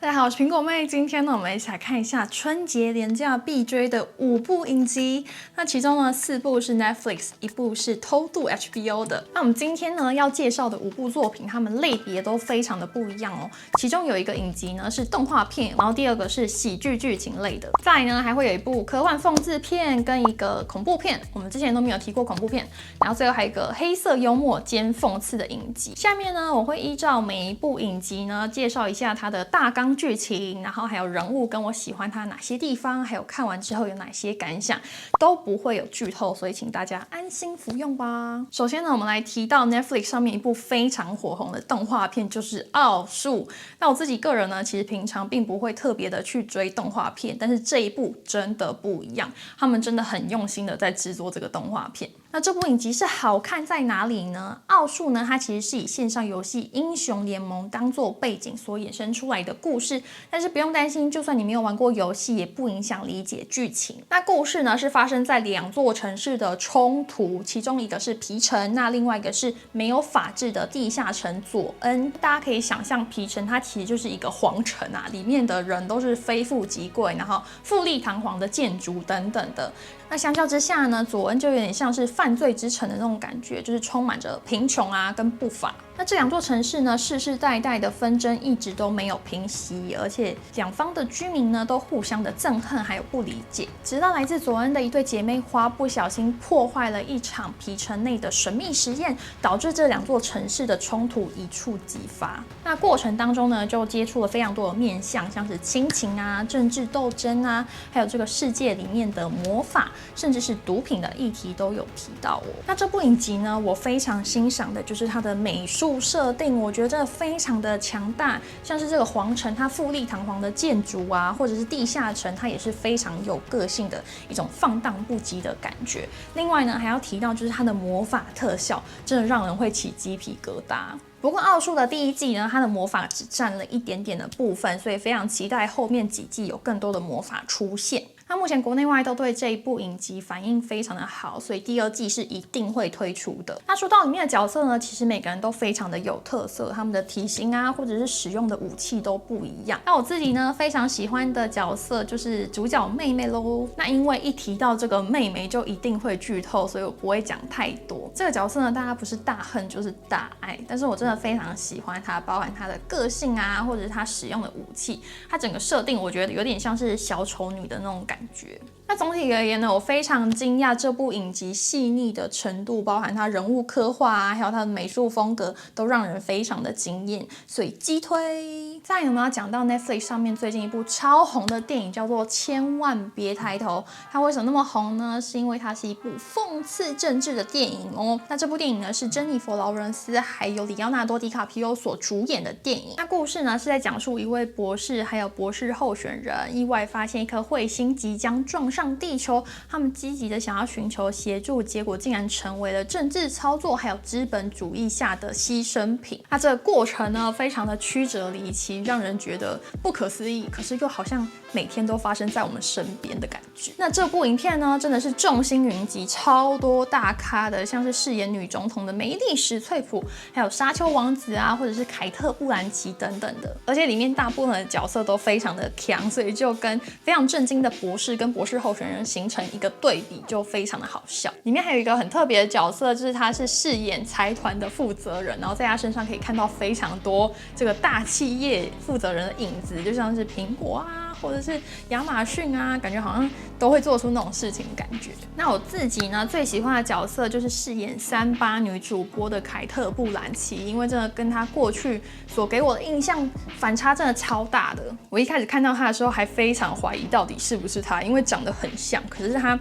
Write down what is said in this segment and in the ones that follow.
大家好，我是苹果妹。今天呢，我们一起来看一下春节连假必追的5部影集。那其中呢，4部是 Netflix， 1部是偷渡 HBO 的。那我们今天呢要介绍的5部作品，它们类别都非常的不一样哦。其中有一个影集呢是动画片，然后第2个是喜剧剧情类的。再来呢还会有一部科幻讽刺片跟一个恐怖片，我们之前都没有提过恐怖片。然后最后还有一个黑色幽默兼讽刺的影集。下面呢我会依照每一部影集呢介绍一下它的大纲剧情，然后还有人物跟我喜欢它哪些地方，还有看完之后有哪些感想，都不会有剧透，所以请大家安心服用吧。首先呢，我们来提到 Netflix 上面一部非常火红的动画片，就是奥数。那我自己个人呢，其实平常并不会特别的去追动画片，但是这一部真的不一样，他们真的很用心的在制作这个动画片。那这部影集是好看在哪里呢？奥数呢，它其实是以线上游戏英雄联盟当做背景所衍生出来的故事，但是不用担心，就算你没有玩过游戏，也不影响理解剧情。那故事呢是发生在2座城市的冲突，其中一个是皮城，那另外一个是没有法治的地下城佐恩。大家可以想象，皮城它其实就是一个皇城啊，里面的人都是非富即贵，然后富丽堂皇的建筑等等的。那相较之下呢，佐恩就有点像是犯罪之城的那种感觉，就是充满着贫穷啊跟不法。那这2座城市呢，世世代代的纷争一直都没有平息，而且2方的居民呢都互相的憎恨还有不理解，直到来自佐恩的一对姐妹花不小心破坏了一场皮城内的神秘实验，导致这2座城市的冲突一触即发。那过程当中呢，就接触了非常多的面向，像是亲情啊、政治斗争啊，还有这个世界里面的魔法，甚至是毒品的议题都有提到哦。那这部影集呢，我非常欣赏的就是它的美术设定，我觉得真的非常的强大，像是这个皇城它富丽堂皇的建筑啊，或者是地下城，它也是非常有个性的一种放荡不羁的感觉。另外呢，还要提到就是它的魔法特效，真的让人会起鸡皮疙瘩。不过奥数的第1季呢，它的魔法只占了一点点的部分，所以非常期待后面几季有更多的魔法出现。那目前国内外都对这一部影集反应非常的好，所以第2季是一定会推出的。那说到里面的角色呢，其实每个人都非常的有特色，他们的体型啊，或者是使用的武器都不一样。那我自己呢，非常喜欢的角色就是主角妹妹咯。那因为一提到这个妹妹就一定会剧透，所以我不会讲太多。这个角色呢，大家不是大恨就是大爱，但是我真的非常喜欢她，包含她的个性啊，或者是她使用的武器，她整个设定我觉得有点像是小丑女的那种感觉。那总体而言呢，我非常惊讶这部影集细腻的程度，包含它人物刻画啊，还有它的美术风格，都让人非常的惊艳，所以激推。再来我们要讲到 Netflix 上面最近一部超红的电影，叫做《千万别抬头》。它为什么那么红呢？是因为它是一部讽刺政治的电影哦。那这部电影呢是珍妮佛·劳伦斯还有里奥纳多·迪卡皮欧所主演的电影。那故事呢是在讲述一位博士还有博士候选人意外发现一颗彗星即将撞上地球，他们积极的想要寻求协助，结果竟然成为了政治操作还有资本主义下的牺牲品。那这个过程呢非常的曲折离奇，让人觉得不可思议，可是又好像每天都发生在我们身边的感觉。那这部影片呢真的是众星云集，超多大咖的，像是饰演女总统的梅丽史翠普，还有沙丘王子啊，或者是凯特·布兰奇等等的，而且里面大部分的角色都非常的强，所以就跟非常震惊的博士跟博士候选人形成一个对比，就非常的好笑。里面还有一个很特别的角色，就是他是饰演财团的负责人，然后在他身上可以看到非常多这个大企业负责人的影子，就像是苹果啊，或者是亚马逊啊，感觉好像都会做出那种事情的感觉。那我自己呢最喜欢的角色就是饰演38女主播的凯特·布兰奇，因为真的跟她过去所给我的印象反差真的超大的。我一开始看到她的时候还非常怀疑到底是不是她，因为长得很像，可是她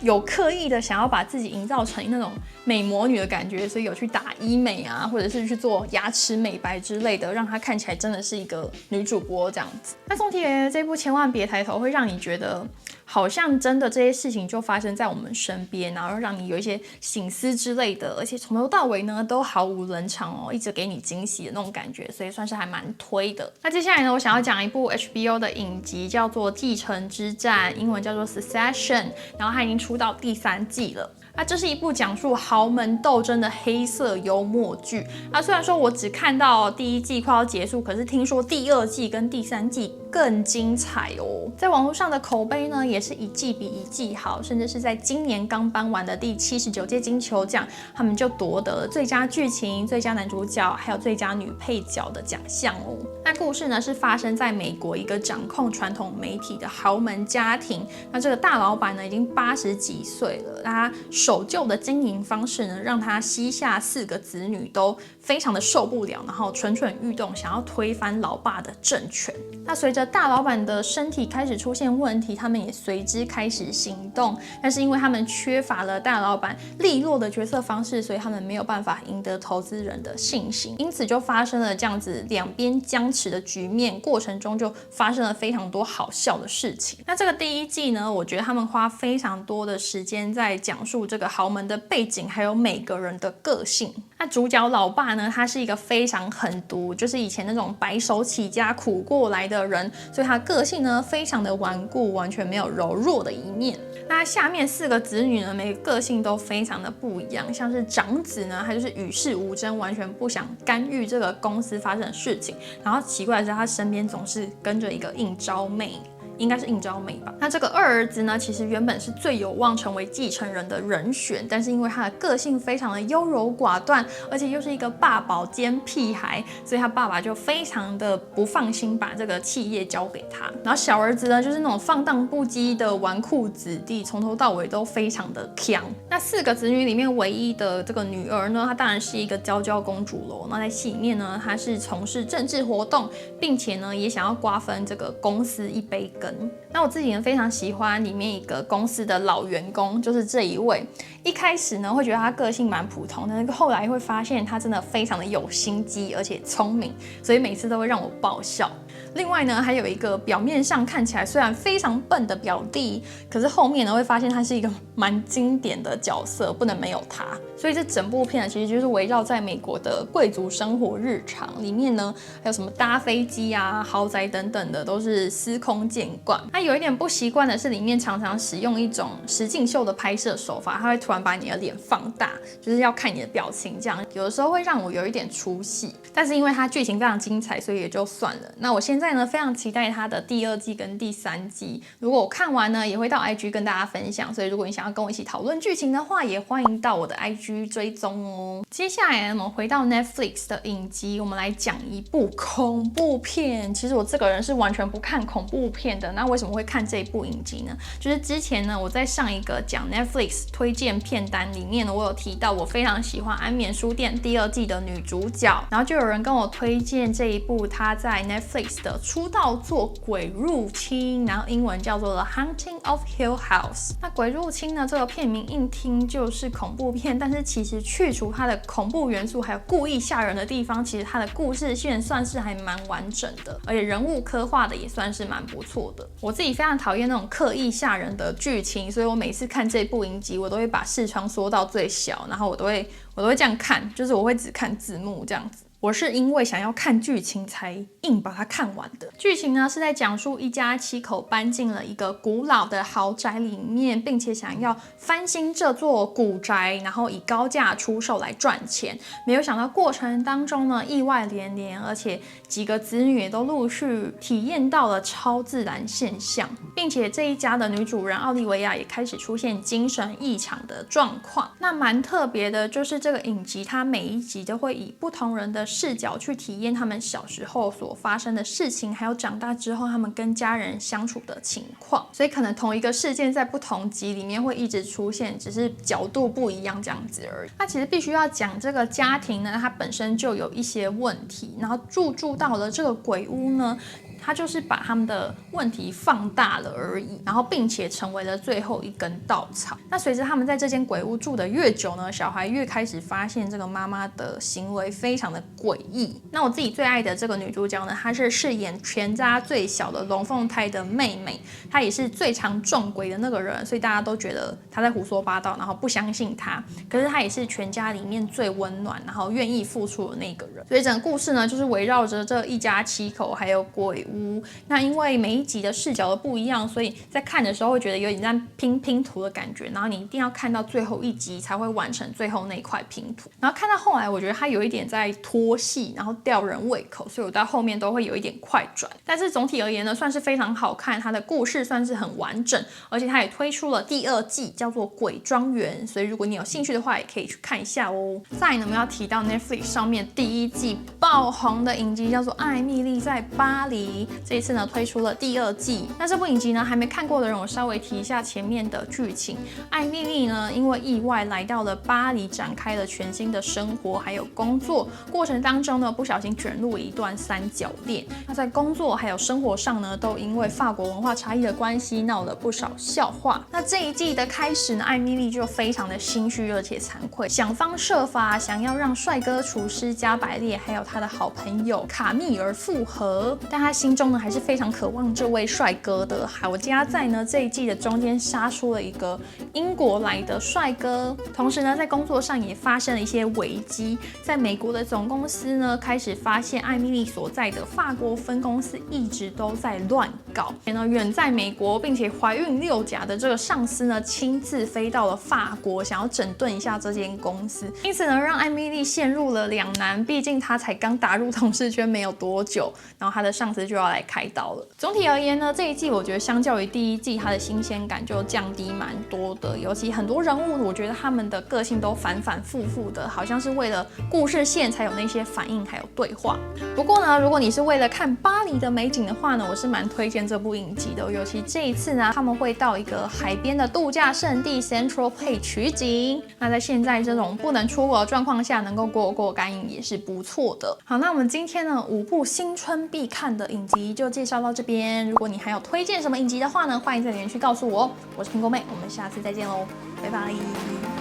有刻意的想要把自己营造成那种美魔女的感觉，所以有去打医美啊，或者是去做牙齿美白之类的，让她看起来真的是一个女主播这样子。那总体而言，这部千万别抬头会让你觉得好像真的这些事情就发生在我们身边，然后让你有一些省思之类的，而且从头到尾呢都毫无冷场哦，一直给你惊喜的那种感觉，所以算是还蛮推的。那接下来呢，我想要讲一部 HBO 的影集，叫做《继承之战》，英文叫做 Succession， 然后它已经出到第3季了。那这是一部讲述豪门斗争的黑色幽默剧。那虽然说我只看到第1季快要结束，可是听说第2季跟第3季更精彩哦。在网络上的口碑呢，也是一季比一季好，甚至是在今年刚颁完的第79届金球奖，他们就夺得了最佳剧情、最佳男主角，还有最佳女配角的奖项哦。那故事呢是发生在美国一个掌控传统媒体的豪门家庭。那这个大老板呢已经80几岁了，他守旧的经营方式呢，让他膝下4个子女都非常的受不了，然后蠢蠢欲动，想要推翻老爸的政权。那随着大老板的身体开始出现问题，他们也随之开始行动。但是因为他们缺乏了大老板利落的决策方式，所以他们没有办法赢得投资人的信心，因此就发生了这样子两边僵持的局面。过程中就发生了非常多好笑的事情。那这个第1季呢，我觉得他们花非常多的时间在讲述这个豪门的背景，还有每个人的个性。那主角老爸呢，他是一个非常狠毒，就是以前那种白手起家苦过来的人，所以他个性呢非常的顽固，完全没有柔弱的一面。那下面4个子女呢，每个个性都非常的不一样。像是长子呢，他就是与世无争，完全不想干预这个公司发生的事情。然后奇怪的是，他身边总是跟着一个应招妹。应该是应招妹吧。那这个2儿子呢，其实原本是最有望成为继承人的人选，但是因为他的个性非常的优柔寡断，而且又是一个爸宝兼屁孩，所以他爸爸就非常的不放心把这个企业交给他。然后小儿子呢，就是那种放荡不羁的纨绔子弟，从头到尾都非常的强。那4个子女里面唯一的这个女儿呢，她当然是一个娇娇公主咯。那在戏里面呢，她是从事政治活动，并且呢也想要瓜分这个公司一杯羹。那我自己呢非常喜欢里面一个公司的老员工，就是这一位。一开始呢会觉得他个性蛮普通的，但是后来会发现他真的非常的有心机，而且聪明，所以每次都会让我爆笑。另外呢，还有一个表面上看起来虽然非常笨的表弟，可是后面呢会发现他是一个蛮经典的角色，不能没有他。所以这整部片呢，其实就是围绕在美国的贵族生活日常里面呢，还有什么搭飞机啊、豪宅等等的，都是司空见惯。那有一点不习惯的是，里面常常使用一种实境秀的拍摄手法，它会突然把你的脸放大，就是要看你的表情，这样有的时候会让我有一点出戏。但是因为它剧情非常精彩，所以也就算了。那我现在呢非常期待它的第2季跟第3季，如果我看完呢，也会到 IG 跟大家分享。所以如果你想要跟我一起讨论剧情的话，也欢迎到我的 IG 追踪哦。接下来我们回到 Netflix 的影集，我们来讲一部恐怖片。其实我这个人是完全不看恐怖片的，那为什么会看这一部影集呢？就是之前呢，我在上一个讲 Netflix 推荐片单里面呢，我有提到我非常喜欢《安眠书店》第2季的女主角，然后就有人跟我推荐这一部她在 Netflix 的出道作《鬼入侵》，然后英文叫做 The Haunting of Hill House。那《鬼入侵》呢，这个片名一听就是恐怖片，但是其实去除它的恐怖元素，还有故意吓人的地方，其实它的故事线算是还蛮完整的，而且人物刻画的也算是蛮不错的。我自己非常讨厌那种刻意吓人的剧情，所以我每次看这部影集，我都会把视窗缩到最小，然后我都会这样看，就是我会只看字幕这样子。我是因为想要看剧情才硬把它看完的。剧情呢是在讲述一家7口搬进了一个古老的豪宅里面，并且想要翻新这座古宅，然后以高价出售来赚钱。没有想到过程当中呢意外连连，而且几个子女也都陆续体验到了超自然现象，并且这一家的女主人奥利维亚也开始出现精神异常的状况。那蛮特别的就是这个影集，它每一集都会以不同人的视角去体验他们小时候所发生的事情，还有长大之后他们跟家人相处的情况。所以可能同一个事件在不同集里面会一直出现，只是角度不一样这样子而已。那其实必须要讲这个家庭呢，它本身就有一些问题，然后入住到了这个鬼屋呢，他就是把他们的问题放大了而已，然后并且成为了最后一根稻草。那随着他们在这间鬼屋住的越久呢，小孩越开始发现这个妈妈的行为非常的诡异。那我自己最爱的这个女主角呢，她是饰演全家最小的龙凤胎的妹妹，她也是最常撞鬼的那个人，所以大家都觉得她在胡说八道，然后不相信她。可是她也是全家里面最温暖，然后愿意付出的那个人。所以整个故事呢，就是围绕着这一家7口还有鬼屋屋。那因为每一集的视角都不一样，所以在看的时候会觉得有点像拼图的感觉，然后你一定要看到最后一集才会完成最后那一块拼图。然后看到后来，我觉得它有一点在拖戏，然后吊人胃口，所以我到后面都会有一点快转。但是总体而言呢，算是非常好看，它的故事算是很完整，而且它也推出了第2季，叫做《鬼庄园》，所以如果你有兴趣的话，也可以去看一下哦。再来呢，我们要提到 Netflix 上面第1季爆红的影集叫做《艾蜜莉在巴黎》，这一次呢推出了第2季。那这部影集呢，还没看过的人，我稍微提一下前面的剧情。艾蜜莉呢，因为意外来到了巴黎，展开了全新的生活还有工作，过程当中呢，不小心卷入了一段三角恋。那在工作还有生活上呢，都因为法国文化差异的关系，闹了不少笑话。那这一季的开始呢，艾蜜莉就非常的心虚而且惭愧，想方设法想要让帅哥厨师加百列还有他的好朋友卡密尔复合，但他心中呢还是非常渴望这位帅哥的。好家在呢这一季的中间杀出了一个英国来的帅哥，同时呢在工作上也发生了一些危机，在美国的总公司呢开始发现艾蜜莉所在的法国分公司一直都在乱搞，远在美国并且怀孕6甲的这个上司呢亲自飞到了法国，想要整顿一下这间公司，因此呢让艾蜜莉陷入了两难，毕竟她才刚打入同事圈没有多久，然后她的上司就要来开刀了。总体而言呢，这一季我觉得相较于第1季，它的新鲜感就降低蛮多的，尤其很多人物，我觉得他们的个性都反反复复的，好像是为了故事线才有那些反应还有对话。不过呢，如果你是为了看巴黎的美景的话呢，我是蛮推荐这部影集的，尤其这一次呢，他们会到一个海边的度假胜地 Central Bay 取景。那在现在这种不能出国的状况下，能够过干瘾也是不错的。好，那我们今天呢5部新春必看的影集就介绍到这边。如果你还有推荐什么影集的话呢，欢迎在留言区告诉我哦。我是苹果妹，我们下次再见喽，拜拜。